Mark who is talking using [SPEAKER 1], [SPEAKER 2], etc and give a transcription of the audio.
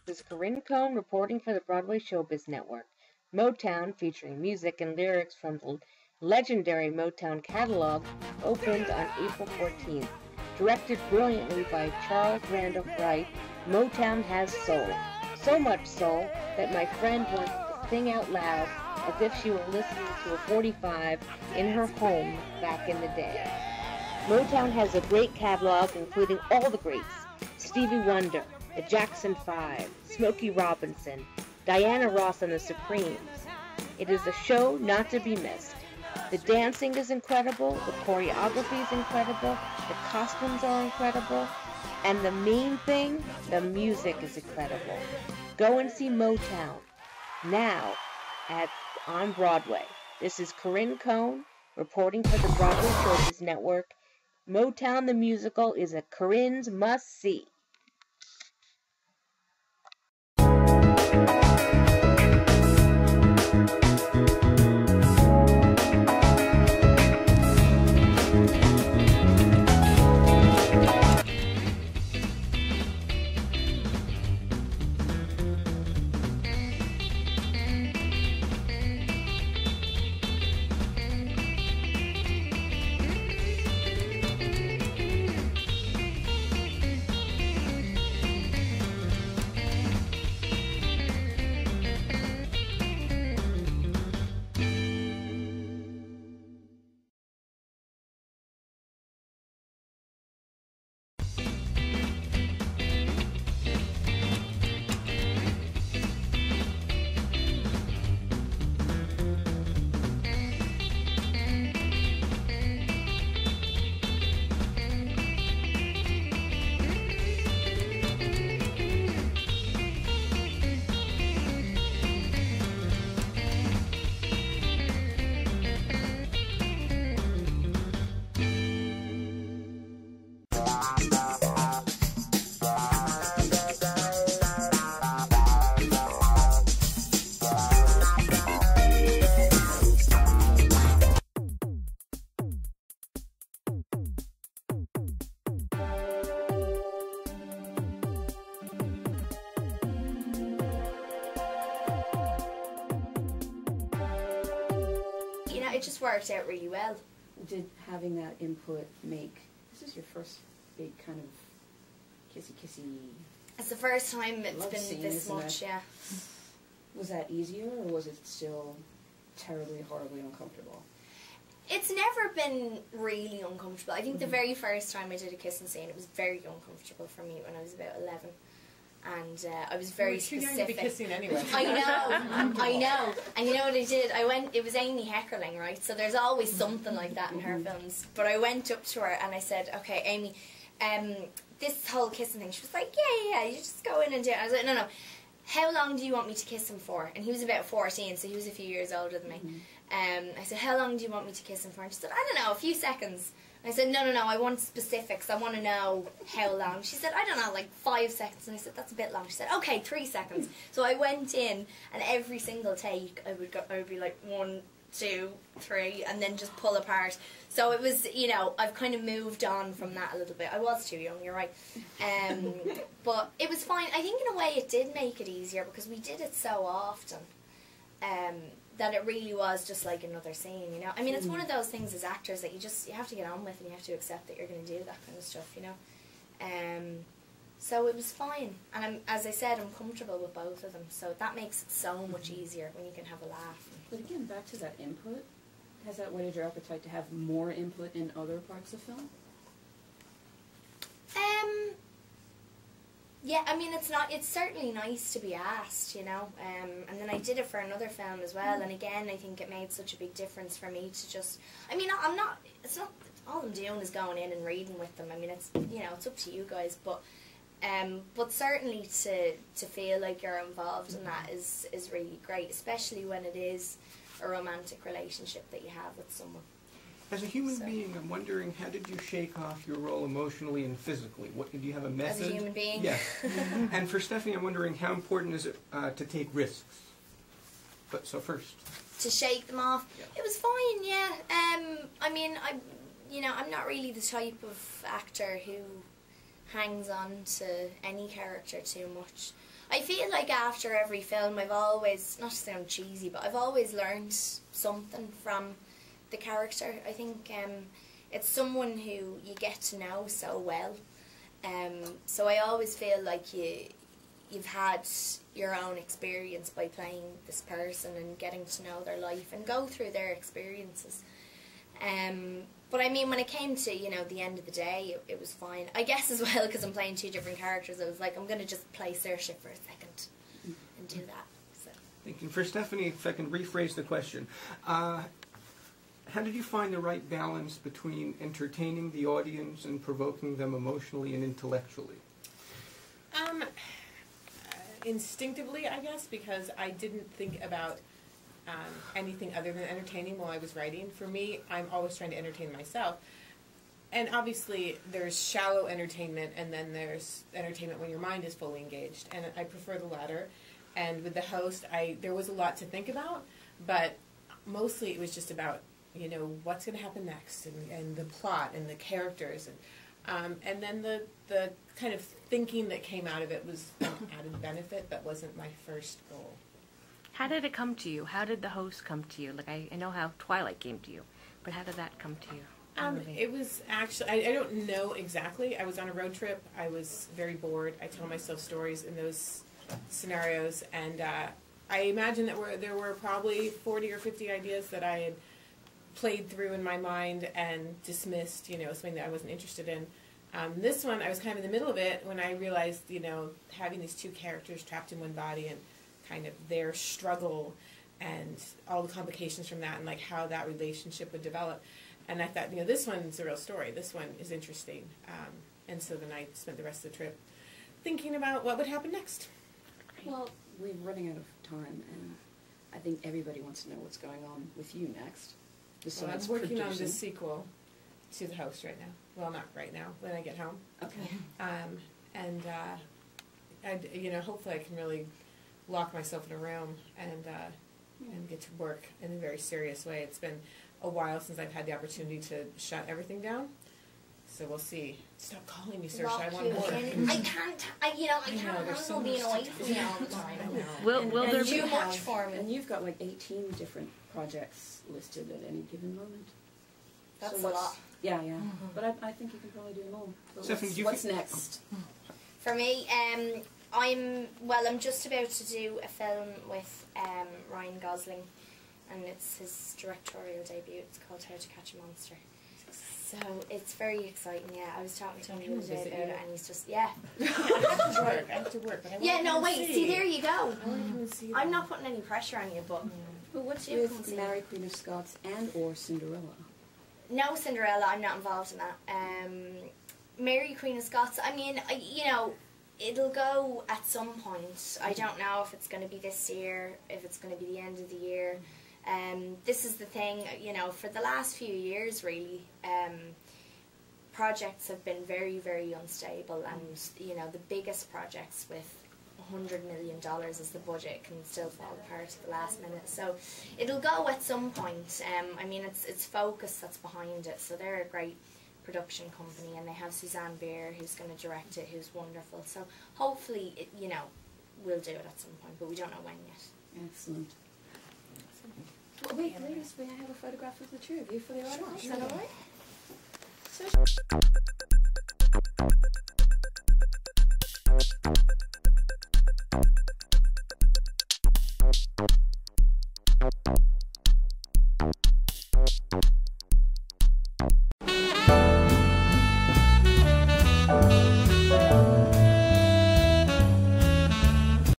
[SPEAKER 1] This is Corinne Cohn reporting for the Broadway Showbiz Network. Motown, featuring music and lyrics from the legendary Motown catalog, opened on April 14th. Directed brilliantly by Charles Randolph Wright, Motown has soul. So much soul that my friend wants to sing out loud as if she were listening to a 45 in her home back in the day. Motown has a great catalog including all the greats: Stevie Wonder, the Jackson 5, Smokey Robinson, Diana Ross and the Supremes. It is a show not to be missed. The dancing is incredible, the choreography is incredible, the costumes are incredible, and the main thing, the music is incredible. Go and see Motown now on Broadway. This is Corinne Cohn reporting for the Broadway Showbiz Network. Motown the musical is a Corinne's must-see.
[SPEAKER 2] It just worked out really well.
[SPEAKER 3] Did having that input make, this is your first big kind of kissy?
[SPEAKER 2] It's the first time it's been
[SPEAKER 3] scene,
[SPEAKER 2] this much, yeah.
[SPEAKER 3] Was that easier, or was it still terribly, horribly uncomfortable?
[SPEAKER 2] It's never been really uncomfortable. I think the very first time I did a kissing scene, it was very uncomfortable for me when I was about 11. And I was very specific.
[SPEAKER 4] Too young to be kissing anyway.
[SPEAKER 2] I know. And you know what I did? It was Amy Heckerling, right? So there's always something like that in her films. But I went up to her and I said, okay, Amy, this whole kissing thing. She was like, yeah, you just go in and do it. I was like, no. How long do you want me to kiss him for? And he was about 14, so he was a few years older than me. I said, how long do you want me to kiss him for? And she said, I don't know, a few seconds. I said, no, I want specifics. I want to know how long. She said, I don't know, like 5 seconds. And I said, that's a bit long. She said, okay, 3 seconds. So I went in, and every single take, I would be like 1, 2, 3, and then just pull apart. So it was, you know, I've kind of moved on from that a little bit. I was too young, you're right. But it was fine. I think in a way it did make it easier because we did it so often. That it really was just like another scene, you know. I mean, it's one of those things as actors that you have to get on with, and you have to accept that you're going to do that kind of stuff, you know. So it was fine, and as I said, I'm comfortable with both of them, so that makes it so much easier when you can have a laugh.
[SPEAKER 3] But again, back to that input, has that whetted your appetite to have more input in other parts of film?
[SPEAKER 2] Yeah, I mean, it's certainly nice to be asked, you know, and then I did it for another film as well, and again, I think it made such a big difference for me to just, I mean, it's not, all I'm doing is going in and reading with them. I mean, it's, you know, it's up to you guys, but certainly to feel like you're involved in that is really great, especially when it is a romantic relationship that you have with someone.
[SPEAKER 4] As a human being, I'm wondering, how did you shake off your role emotionally and physically? What, do you have a method?
[SPEAKER 2] As a human being?
[SPEAKER 4] Yes. And for Stephanie, I'm wondering, how important is it to take risks? But so first.
[SPEAKER 2] To shake them off?
[SPEAKER 4] Yeah.
[SPEAKER 2] It was fine, yeah. I mean, I'm not really the type of actor who hangs on to any character too much. I feel like after every film, I've always, not to sound cheesy, but I've always learned something from the character. I think it's someone who you get to know so well. So I always feel like you've had your own experience by playing this person and getting to know their life and go through their experiences. But I mean, when it came to, the end of the day, it was fine. I guess as well, because I'm playing two different characters, I was like, I'm going to just play Saoirse for a second and do that. So.
[SPEAKER 4] Thank you. For Stephanie, if I can rephrase the question, how did you find the right balance between entertaining the audience and provoking them emotionally and intellectually?
[SPEAKER 5] Instinctively, I guess, because I didn't think about anything other than entertaining while I was writing. For me, I'm always trying to entertain myself. And obviously, there's shallow entertainment, and then there's entertainment when your mind is fully engaged. And I prefer the latter. And with the host, there was a lot to think about, but mostly it was just about, what's going to happen next, and the plot, and the characters. And then the kind of thinking that came out of it was an added benefit, but wasn't my first goal.
[SPEAKER 1] How did it come to you? How did the host come to you? Like, I know how Twilight came to you, but how did that come to you?
[SPEAKER 5] It was actually, I don't know exactly. I was on a road trip. I was very bored. I told myself stories in those scenarios, and I imagine that there were probably 40 or 50 ideas that I had played through in my mind and dismissed, something that I wasn't interested in. This one, I was kind of in the middle of it when I realized, having these two characters trapped in one body and kind of their struggle and all the complications from that and like how that relationship would develop. And I thought, this one's a real story. This one is interesting. And so then I spent the rest of the trip thinking about what would happen next.
[SPEAKER 3] Well, we're running out of time, and I think everybody wants to know what's going on with you next.
[SPEAKER 5] Well, I'm working on the sequel to The Host right now. Well, not right now, when I get home.
[SPEAKER 3] Okay.
[SPEAKER 5] And hopefully I can really lock myself in a room and get to work in a very serious way. It's been a while since I've had the opportunity to shut everything down. So we'll see. Stop calling me, Saoirse. I want to work.
[SPEAKER 2] I can't handle being away from you all the time.
[SPEAKER 1] Will there be
[SPEAKER 2] too much for me?
[SPEAKER 3] And you've got like 18 different projects listed at any given moment.
[SPEAKER 2] That's a lot.
[SPEAKER 3] Yeah. Mm-hmm. But I think you can probably do them all. But
[SPEAKER 4] Stephanie,
[SPEAKER 3] what's next?
[SPEAKER 2] For me, I'm just about to do a film with Ryan Gosling, and it's his directorial debut. It's called How to Catch a Monster. So it's very exciting, yeah. I was talking to him the other day about it, and he's just, yeah.
[SPEAKER 5] I have to work, but I
[SPEAKER 2] yeah, no, wait, see, there you go. I'm not putting any pressure on you, but...
[SPEAKER 3] But what's with Mary Queen of Scots and or Cinderella?
[SPEAKER 2] No, Cinderella, I'm not involved in that. Mary Queen of Scots, I mean, it'll go at some point. I don't know if it's going to be this year, if it's going to be the end of the year. This is the thing, for the last few years, really, projects have been very, very unstable, and, the biggest projects with $100 million as the budget can still fall apart at the last minute. So it'll go at some point. I mean, it's Focus that's behind it, so they're a great production company, and they have Suzanne Beer who's going to direct it, who's wonderful. So hopefully, we'll do it at some point, but we don't know when yet.
[SPEAKER 3] Excellent. Well, wait, ladies, may I have a photograph of the two of you for the article?
[SPEAKER 2] Is that all right?